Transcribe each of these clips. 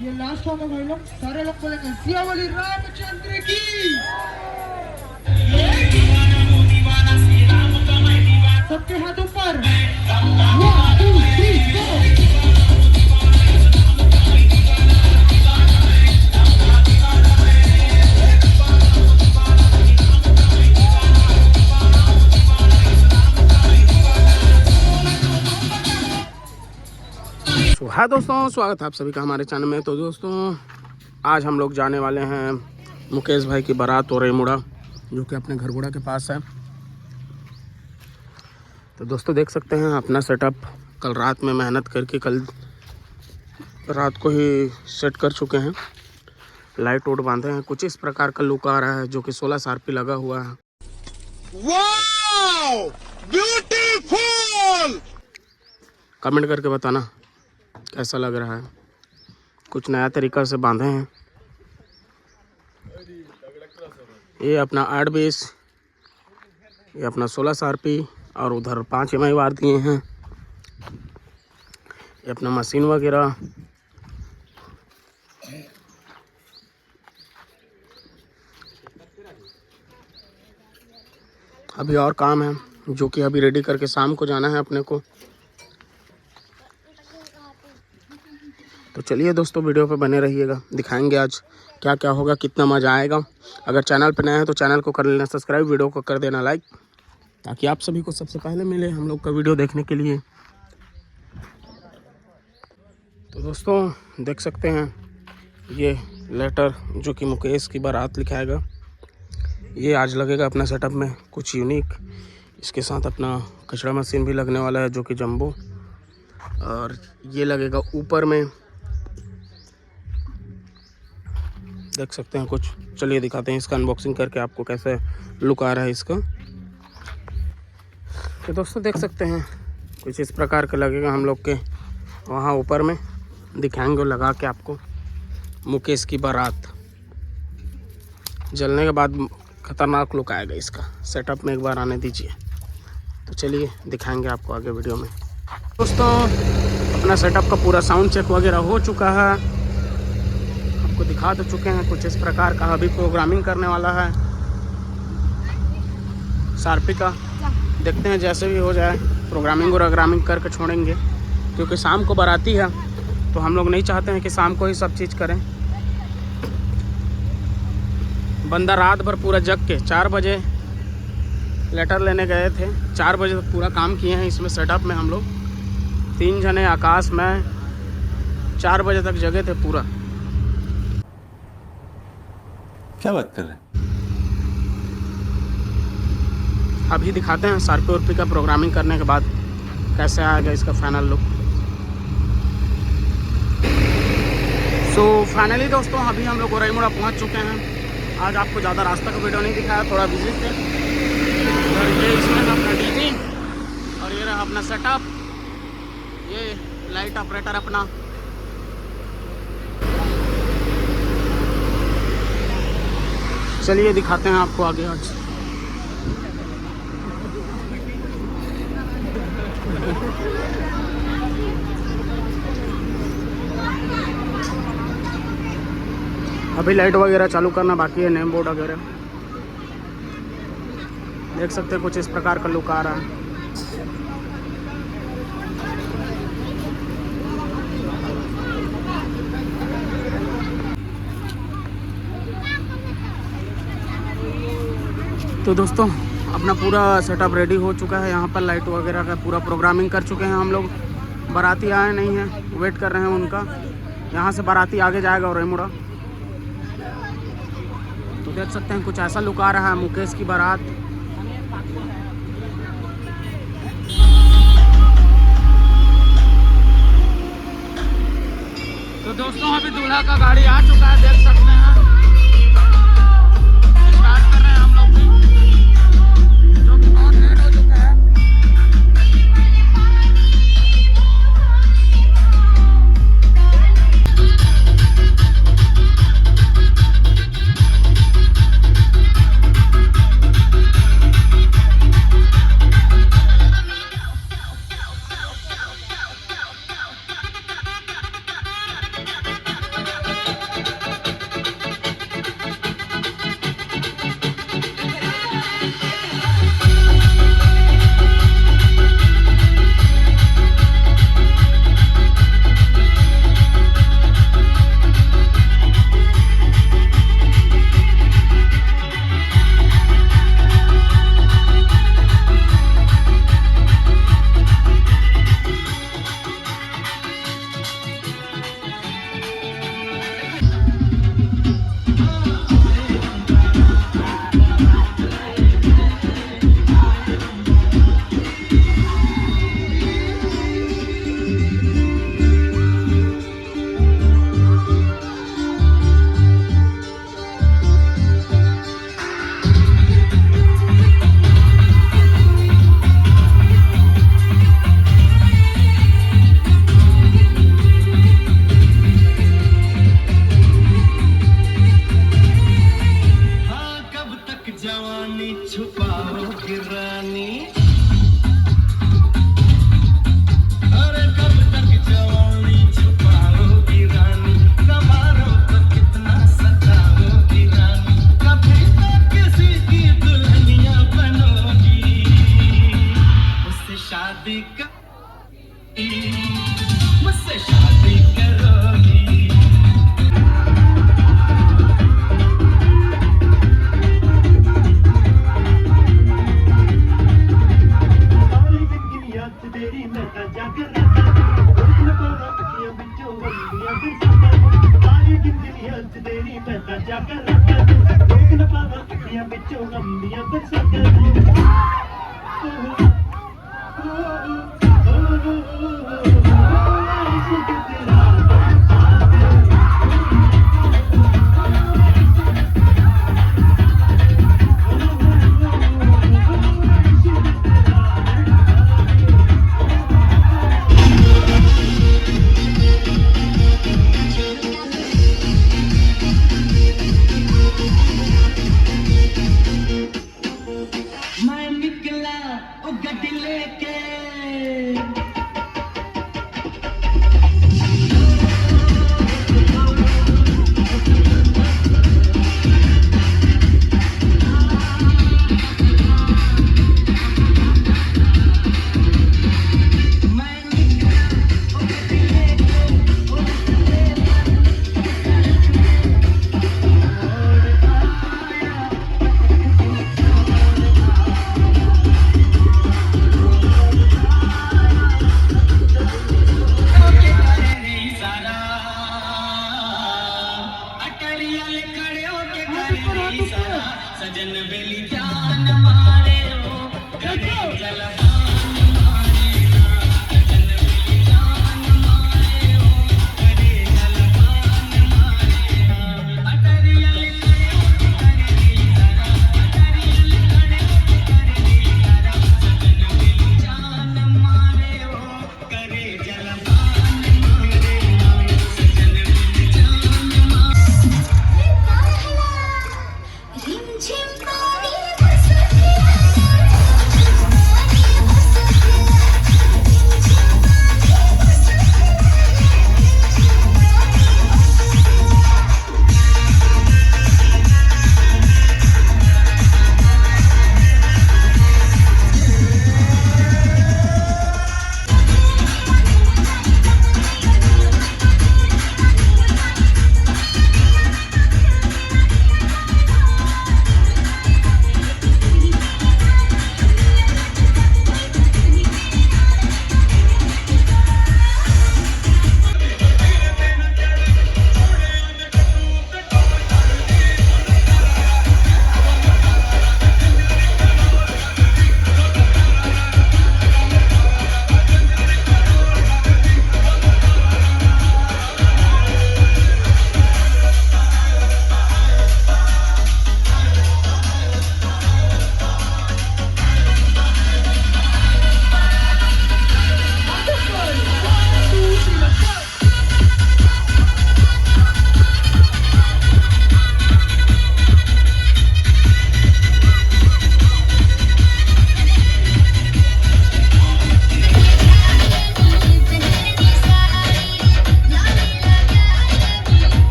ये लास्ट होगा भाई लोग, सारे लोग बोलेंगे सियावली रामचंद्र की। सबके हाथ ऊपर। 1 2 3 4। हाय दोस्तों, स्वागत है आप सभी का हमारे चैनल में। तो दोस्तों आज हम लोग जाने वाले हैं मुकेश भाई की बारात और रेमुड़ा, जो कि अपने घरगुड़ा के पास है। तो दोस्तों देख सकते हैं अपना सेटअप कल रात में मेहनत करके कल रात को ही सेट कर चुके हैं। लाइट वोट बांधे हैं, कुछ इस प्रकार का लुक आ रहा है, जो कि 16 SRP लगा हुआ है। Wow, beautiful. कमेंट करके बताना कैसा लग रहा है। कुछ नया तरीका से बांधे हैं। ये अपना 8 बेस, ये अपना 16 SRP और उधर 5 MI वार दिए हैं। ये अपना मशीन वगैरह। अभी और काम है, जो कि अभी रेडी करके शाम को जाना है अपने को। तो चलिए दोस्तों वीडियो पे बने रहिएगा, दिखाएंगे आज क्या क्या होगा, कितना मज़ा आएगा। अगर चैनल पर नया है तो चैनल को कर लेना सब्सक्राइब, वीडियो को कर देना लाइक, ताकि आप सभी को सबसे पहले मिले हम लोग का वीडियो देखने के लिए। तो दोस्तों देख सकते हैं ये लेटर जो कि मुकेश की बारात लिखाएगा, ये आज लगेगा अपना सेटअप में कुछ यूनिक। इसके साथ अपना कचरा मशीन भी लगने वाला है, जो कि जंबो, और ये लगेगा ऊपर में। देख सकते हैं कुछ, चलिए दिखाते हैं इसका अनबॉक्सिंग करके आपको कैसे लुक आ रहा है इसका। तो दोस्तों देख सकते हैं कुछ इस प्रकार का लगेगा हम लोग के वहाँ ऊपर में। दिखाएंगे लगा के आपको मुकेश की बारात जलने के बाद खतरनाक लुक आएगा इसका। सेटअप में एक बार आने दीजिए। तो चलिए दिखाएंगे आपको आगे वीडियो में। दोस्तों अपना सेटअप का पूरा साउंड चेक वगैरह हो चुका है, को दिखा तो चुके हैं कुछ इस प्रकार का। अभी प्रोग्रामिंग करने वाला है SRP का, देखते हैं जैसे भी हो जाए। प्रोग्रामिंग करके छोड़ेंगे, क्योंकि शाम को बाराती है, तो हम लोग नहीं चाहते हैं कि शाम को ही सब चीज़ करें। बंदा रात भर पूरा जग के 4 बजे लेटर लेने गए थे, 4 बजे तक पूरा काम किए हैं इसमें सेटअप में। हम लोग 3 जने आकाश में 4 बजे तक जगे थे पूरा। क्या बात कर रहे हैं? अभी दिखाते हैं SRP का प्रोग्रामिंग करने के बाद कैसे आएगा इसका फाइनल लुक। सो फाइनली दोस्तों अभी हम लोग रेमुड़ा पहुंच चुके हैं। आज आपको ज़्यादा रास्ता का वीडियो नहीं दिखाया, थोड़ा बिजी थे। और ये इसमें अपना डीजी, और ये रहा अपना सेटअप, ये लाइट ऑपरेटर अपना। चलिए दिखाते हैं आपको आगे आज। अभी लाइट वगैरह चालू करना बाकी है, नेम बोर्ड वगैरह। देख सकते हैं कुछ इस प्रकार का लुक आ रहा है। तो दोस्तों अपना पूरा सेटअप रेडी हो चुका है। यहाँ पर लाइट वगैरह का पूरा प्रोग्रामिंग कर चुके हैं हम लोग। बाराती आए नहीं हैं, वेट कर रहे हैं उनका। यहाँ से बाराती आगे जाएगा और रेमुड़ा। तो देख सकते हैं कुछ ऐसा लुक आ रहा है मुकेश की बारात। तो दोस्तों अभी दूल्हा का गाड़ी आ चुका है, देख सकते हैं। स्टार्ट कर रहे हैं हम लोग भी, जो कि बहुत लेट हो चुका है। जवानी छुपाओ रानी, अरे कब तक जवानी छुपाओगी रानी, कमारो तो कितना सताओगी रानी, कभी तो किसी की दुल्हनिया बनोगी, मुझसे शादी मुझसे शादी करोगी।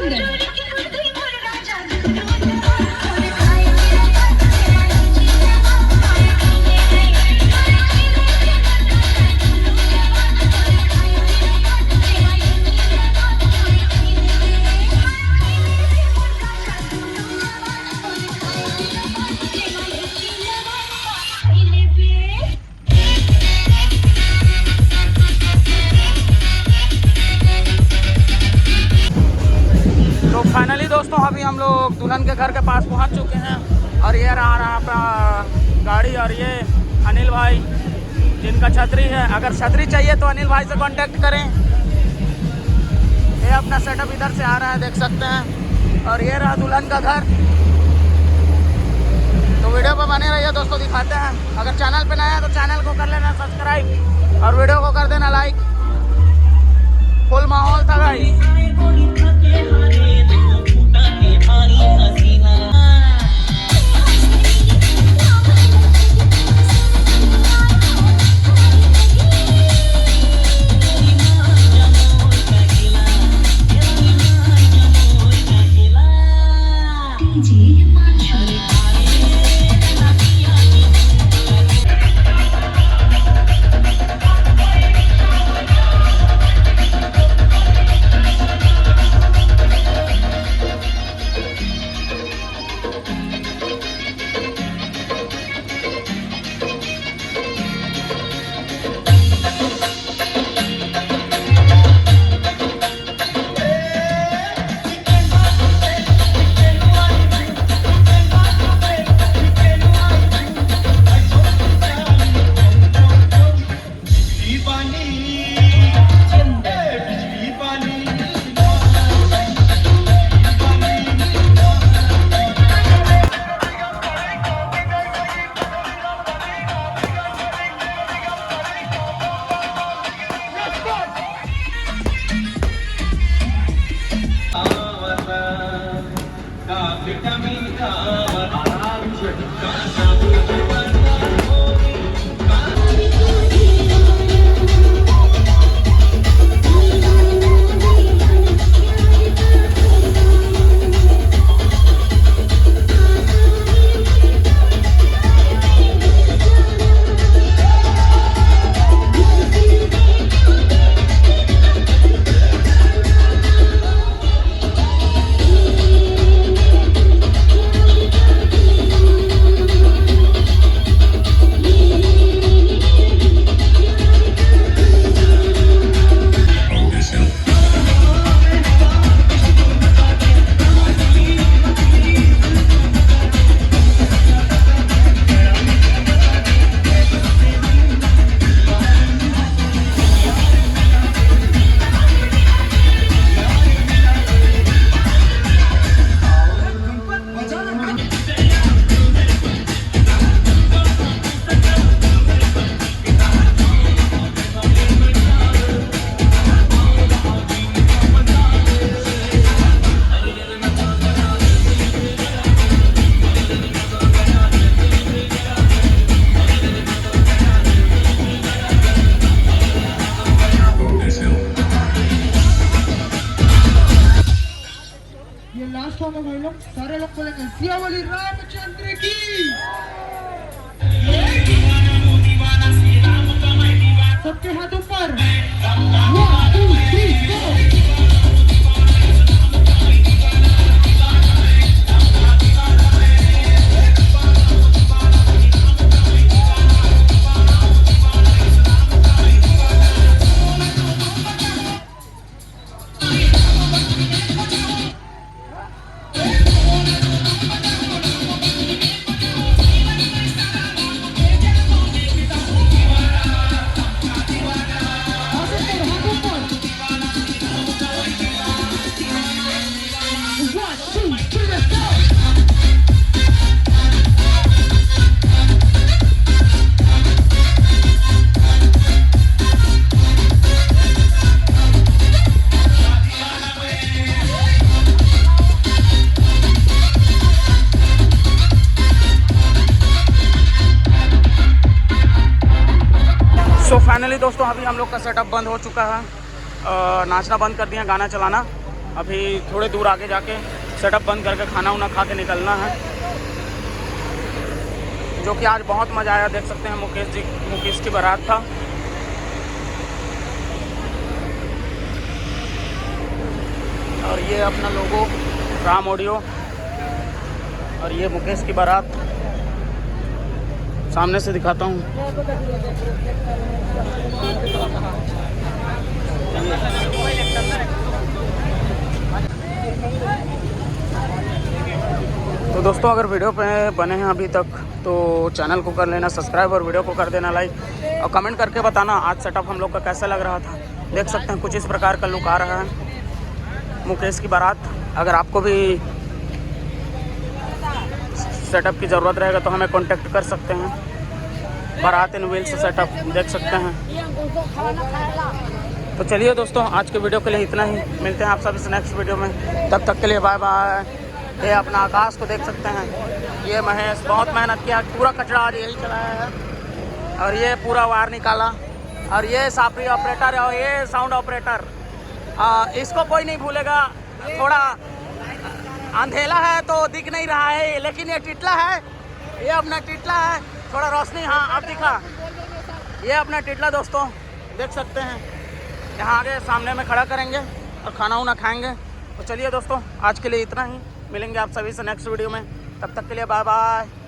तो फाइनली दोस्तों अभी हम लोग दुल्हन के घर के पास पहुंच चुके हैं और ये रहा आपका गाड़ी और ये अनिल भाई जिनका छतरी है। अगर छतरी चाहिए तो अनिल भाई से कांटेक्ट करें। ये अपना सेटअप इधर से आ रहा है, देख सकते हैं। और ये रहा दुल्हन का घर। तो वीडियो पर बने रहिए दोस्तों, दिखाते हैं। अगर चैनल पे नया है तो चैनल को कर लेना सब्सक्राइब और वीडियो को कर देना लाइक। फुल माहौल था भाई। सारे लोग बोलेंगे सियावली रामचंद्र की। सबके हाथ ऊपर। 1 2 3 4। फाइनली दोस्तों अभी हम लोग का सेटअप बंद हो चुका है। नाचना बंद कर दिया, गाना चलाना। अभी थोड़े दूर आगे जाके सेटअप बंद करके खाना उना खा के निकलना है, जो कि आज बहुत मज़ा आया। देख सकते हैं मुकेश की बारात था। और ये अपना लोगो राम ऑडियो, और ये मुकेश की बारात सामने से दिखाता हूँ। तो दोस्तों अगर वीडियो पे बने हैं अभी तक तो चैनल को कर लेना सब्सक्राइब और वीडियो को कर देना लाइक, और कमेंट करके बताना आज सेटअप हम लोग का कैसा लग रहा था। देख सकते हैं कुछ इस प्रकार का लुक आ रहा है मुकेश की बारात। अगर आपको भी सेटअप की ज़रूरत रहेगा तो हमें कांटेक्ट कर सकते हैं। बारात इन व्हील्स सेटअप देख सकते हैं। तो चलिए दोस्तों आज के वीडियो के लिए इतना ही, मिलते हैं आप सभी से नेक्स्ट वीडियो में। तब तक के लिए बाय बाय। ये अपना आकाश को देख सकते हैं, ये महेश बहुत मेहनत किया, पूरा कचरा आज यही चलाया है। और ये पूरा वायर निकाला, और ये साफरी ऑपरेटर और ये साउंड ऑपरेटर, इसको कोई नहीं भूलेगा। थोड़ा अंधेला है तो दिख नहीं रहा है, लेकिन ये टिटला है, ये अपना टिटला है। थोड़ा रोशनी, हाँ अब दिखा, ये अपना टिटला दोस्तों देख सकते हैं। यहाँ आगे सामने में खड़ा करेंगे और खाना वाना खाएंगे। तो चलिए दोस्तों आज के लिए इतना ही, मिलेंगे आप सभी से नेक्स्ट वीडियो में। तब तक के लिए बाय बाय।